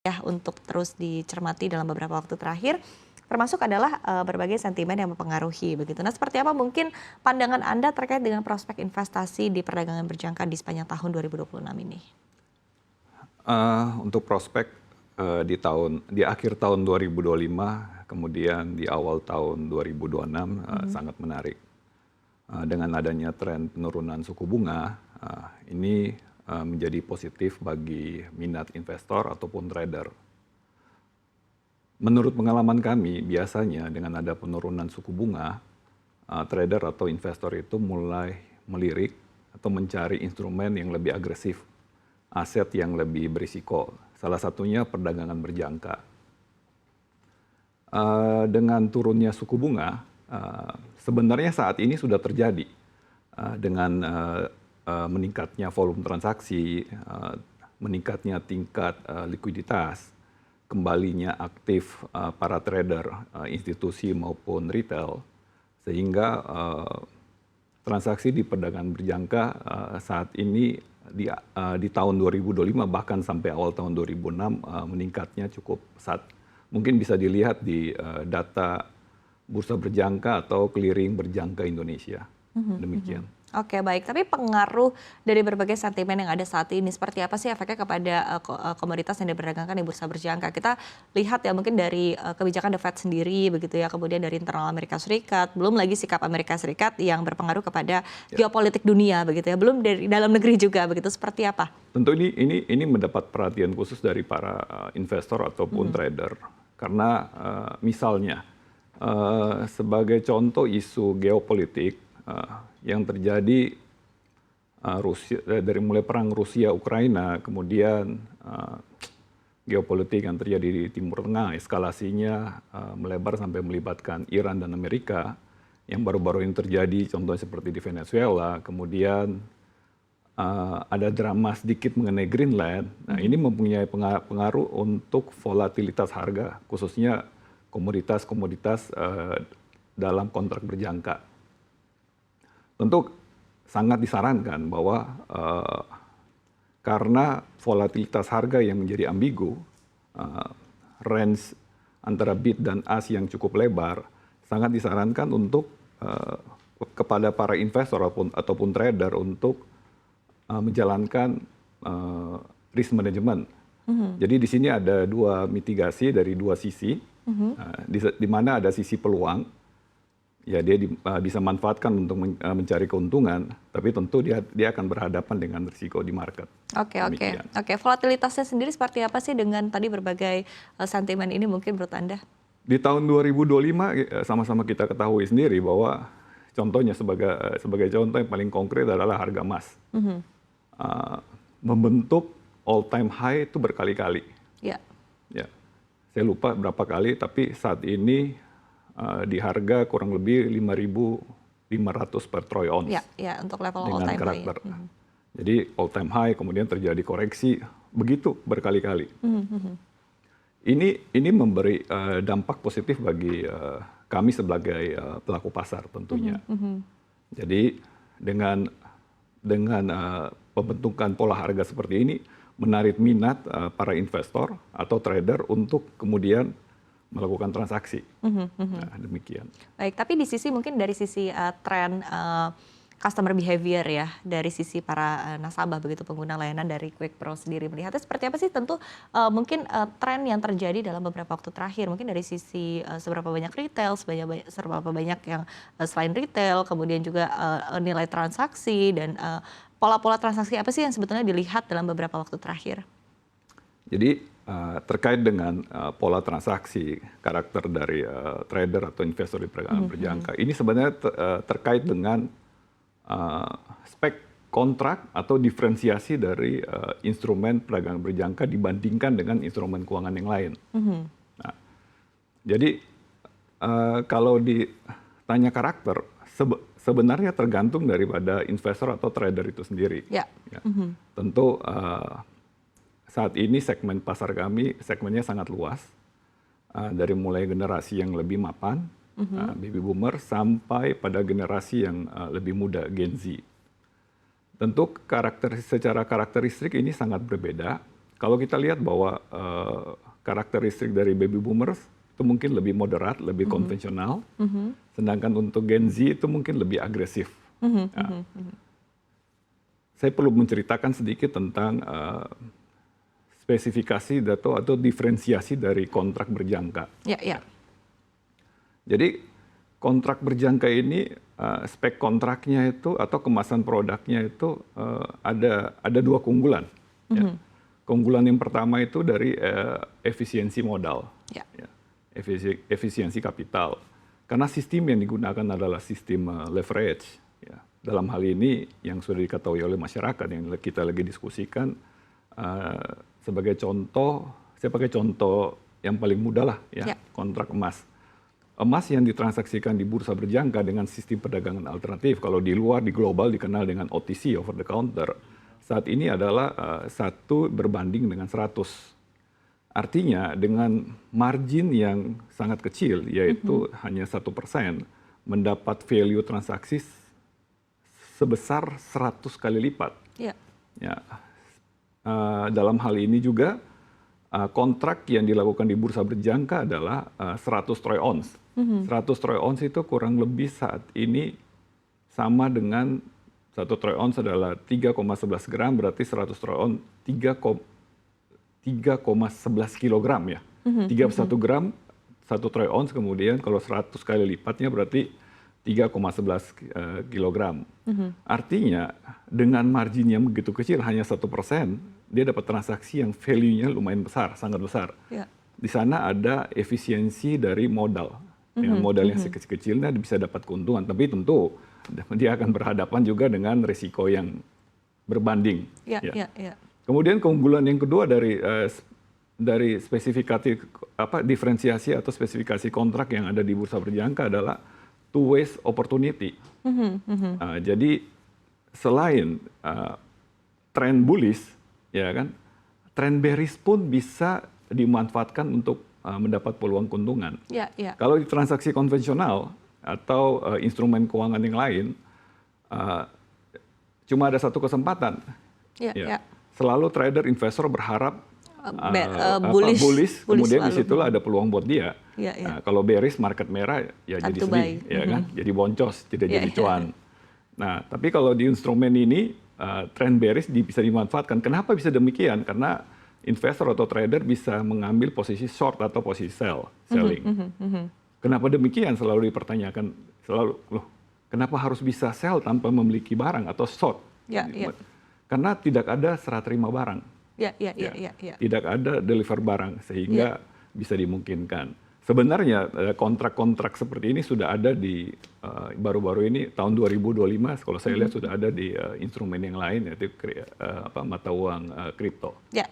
ya untuk terus dicermati dalam beberapa waktu terakhir, termasuk adalah berbagai sentimen yang mempengaruhi begitu. Nah, seperti apa mungkin pandangan Anda terkait dengan prospek investasi di perdagangan berjangka di sepanjang tahun 2026 ini? Untuk prospek di akhir tahun 2025, kemudian di awal tahun 2026 sangat menarik. Dengan adanya tren penurunan suku bunga, ini menjadi positif bagi minat investor ataupun trader. Menurut pengalaman kami, biasanya dengan ada penurunan suku bunga, trader atau investor itu mulai melirik atau mencari instrumen yang lebih agresif, aset yang lebih berisiko. Salah satunya perdagangan berjangka. Dengan turunnya suku bunga, sebenarnya saat ini sudah terjadi dengan meningkatnya volume transaksi, meningkatnya tingkat likuiditas, kembalinya aktif para trader, institusi maupun retail, sehingga transaksi di perdagangan berjangka saat ini di tahun 2025 bahkan sampai awal tahun 2006 meningkatnya cukup pesat. Mungkin bisa dilihat di data bursa berjangka atau clearing berjangka Indonesia. Demikian. Oke, baik. Tapi pengaruh dari berbagai sentimen yang ada saat ini, seperti apa sih efeknya kepada komoditas yang diperdagangkan di bursa berjangka? Kita lihat ya mungkin dari kebijakan The Fed sendiri, begitu ya, kemudian dari internal Amerika Serikat, belum lagi sikap Amerika Serikat yang berpengaruh kepada geopolitik dunia, begitu ya, belum dari dalam negeri juga, begitu. Seperti apa? Tentu ini mendapat perhatian khusus dari para investor ataupun trader, karena misalnya sebagai contoh isu geopolitik yang terjadi dari mulai perang Rusia-Ukraina, kemudian geopolitik yang terjadi di Timur Tengah, eskalasinya melebar sampai melibatkan Iran dan Amerika, yang baru-baru ini terjadi, contohnya seperti di Venezuela, kemudian ada drama sedikit mengenai Greenland. Nah, ini mempunyai pengaruh untuk volatilitas harga, khususnya komoditas-komoditas dalam kontrak berjangka. Tentu sangat disarankan bahwa karena volatilitas harga yang menjadi ambigu, range antara bid dan ask yang cukup lebar, sangat disarankan untuk kepada para investor ataupun trader untuk menjalankan risk management. Jadi di sini ada dua mitigasi dari dua sisi, di mana ada sisi peluang. Ya, dia bisa manfaatkan untuk mencari keuntungan, tapi tentu dia akan berhadapan dengan risiko di market. Oke. Volatilitasnya sendiri seperti apa sih dengan tadi berbagai sentimen ini mungkin menurut Anda? Di tahun 2025 sama-sama kita ketahui sendiri bahwa contohnya sebagai contoh yang paling konkret adalah harga emas. Membentuk all time high itu berkali-kali. Ya, saya lupa berapa kali, tapi saat ini di harga kurang lebih 5.500 per troy ounce. Ya, untuk level all time karakter. high. Jadi all time high, kemudian terjadi koreksi, begitu berkali-kali. Ini memberi dampak positif bagi kami sebagai pelaku pasar tentunya. Jadi dengan pembentukan pola harga seperti ini, menarik minat para investor atau trader untuk kemudian melakukan transaksi. Nah, demikian. Baik, tapi di sisi mungkin dari sisi tren customer behavior ya, dari sisi para nasabah begitu pengguna layanan dari Quick Pro sendiri, melihatnya seperti apa sih? Tentu mungkin tren yang terjadi dalam beberapa waktu terakhir, mungkin dari sisi seberapa banyak retail, seberapa banyak yang selain retail, kemudian juga nilai transaksi dan pola-pola transaksi apa sih yang sebetulnya dilihat dalam beberapa waktu terakhir? Jadi terkait dengan pola transaksi, karakter dari trader atau investor di perdagangan berjangka, ini sebenarnya terkait dengan spek kontrak atau diferensiasi dari instrumen perdagangan berjangka dibandingkan dengan instrumen keuangan yang lain. Nah, jadi kalau ditanya karakter, sebenarnya tergantung daripada investor atau trader itu sendiri. Tentu saat ini segmen pasar kami, segmennya sangat luas. Dari mulai generasi yang lebih mapan, baby boomer, sampai pada generasi yang lebih muda, Gen Z. Tentu secara karakteristik ini sangat berbeda. kalau kita lihat bahwa karakteristik dari baby boomers itu mungkin lebih moderat, lebih konvensional, sedangkan untuk Gen Z itu mungkin lebih agresif. Nah, saya perlu menceritakan sedikit tentang spesifikasi atau diferensiasi dari kontrak berjangka. Ya, ya. Jadi kontrak berjangka ini spek kontraknya itu atau kemasan produknya itu ada dua keunggulan. Ya. Keunggulan yang pertama itu dari efisiensi modal, Ya. ya. Efisiensi kapital. Karena sistem yang digunakan adalah sistem leverage. Ya. Dalam hal ini yang sudah diketahui oleh masyarakat yang kita lagi diskusikan, sebagai contoh, saya pakai contoh yang paling mudah lah, ya, kontrak emas. Emas yang ditransaksikan di bursa berjangka dengan sistem perdagangan alternatif, kalau di luar, di global dikenal dengan OTC, over the counter, saat ini adalah 1 berbanding dengan 100. Artinya dengan margin yang sangat kecil, yaitu hanya 1%, mendapat value transaksi sebesar 100 kali lipat. Ya. Dalam hal ini juga kontrak yang dilakukan di bursa berjangka adalah 100 troy ounce. 100 troy ounce itu kurang lebih saat ini sama dengan 1 troy ounce adalah 3,11 gram, berarti 100 troy ounce 3,11 kilogram ya. 31 gram 1 troy ounce, kemudian kalau 100 kali lipatnya berarti 3,11 kilogram. Artinya dengan margin yang begitu kecil, hanya 1%, dia dapat transaksi yang value-nya lumayan besar, sangat besar. Ya. Di sana ada efisiensi dari modal. Dengan modal yang sekecil-kecilnya bisa dapat keuntungan, tapi tentu dia akan berhadapan juga dengan risiko yang berbanding. Ya, ya. ya, ya. Kemudian keunggulan yang kedua dari spesifikasi diferensiasi atau spesifikasi kontrak yang ada di bursa berjangka adalah two ways opportunity. Jadi selain tren bullish, ya kan, tren bearish pun bisa dimanfaatkan untuk mendapat peluang keuntungan. Ya, ya. Kalau di transaksi konvensional atau instrumen keuangan yang lain, cuma ada satu kesempatan. Ya, ya. Selalu trader investor berharap bullish, kemudian selalu. disitulah ada peluang buat dia. Ya, ya. Nah, kalau bearish market merah ya Time jadi to sedih, buy. ya kan? Jadi boncos, tidak Ya, jadi ya. cuan. Nah, tapi kalau di instrumen ini tren bearish bisa dimanfaatkan. Kenapa bisa demikian? Karena investor atau trader bisa mengambil posisi short atau posisi selling. Kenapa demikian? Selalu dipertanyakan, loh, kenapa harus bisa sell tanpa memiliki barang atau short? Ya, ya. Karena tidak ada serah terima barang. Ya. Tidak ada deliver barang sehingga bisa dimungkinkan. Sebenarnya kontrak-kontrak seperti ini sudah ada di baru-baru ini tahun 2025, kalau saya lihat sudah ada di instrumen yang lain, yaitu mata uang kripto. Ya.